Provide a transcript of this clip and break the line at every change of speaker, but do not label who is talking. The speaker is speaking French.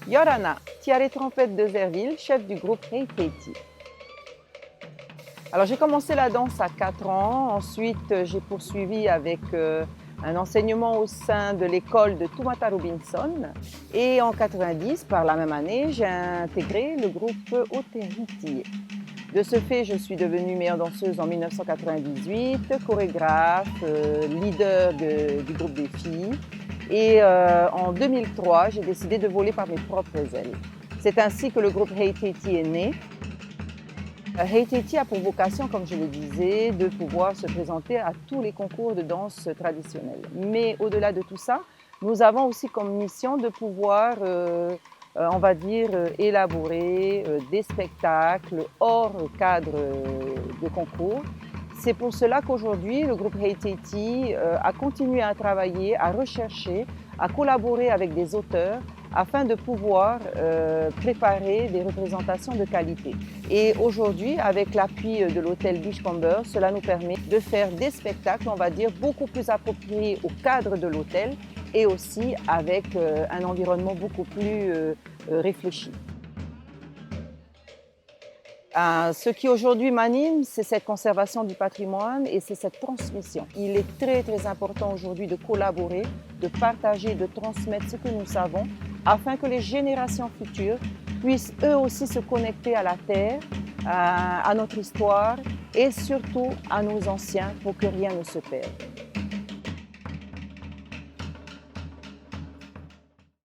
Yorana, tiare-trompette de Zerville, chef du groupe Hey Teiti. Alors j'ai commencé la danse à 4 ans, ensuite j'ai poursuivi avec un enseignement au sein de l'école de Tumata Robinson et en 90, par la même année, j'ai intégré le groupe Oteriti. De ce fait, je suis devenue meilleure danseuse en 1998, chorégraphe, leader du groupe des filles. Et en 2003, j'ai décidé de voler par mes propres ailes. C'est ainsi que le groupe Hey Teiti est né. Hey Teiti a pour vocation, comme je le disais, de pouvoir se présenter à tous les concours de danse traditionnelle. Mais au-delà de tout ça, nous avons aussi comme mission de pouvoir, on va dire, élaborer des spectacles hors cadre de concours. C'est pour cela qu'aujourd'hui, le groupe Hey Teiti a continué à travailler, à rechercher, à collaborer avec des auteurs afin de pouvoir préparer des représentations de qualité. Et aujourd'hui, avec l'appui de l'hôtel Beachcomber, cela nous permet de faire des spectacles, on va dire, beaucoup plus appropriés au cadre de l'hôtel et aussi avec un environnement beaucoup plus réfléchi. Ce qui aujourd'hui m'anime, c'est cette conservation du patrimoine et c'est cette transmission. Il est très important aujourd'hui de collaborer, de partager, de transmettre ce que nous savons afin que les générations futures puissent eux aussi se connecter à la terre, à notre histoire et surtout à nos anciens pour que rien ne se perde.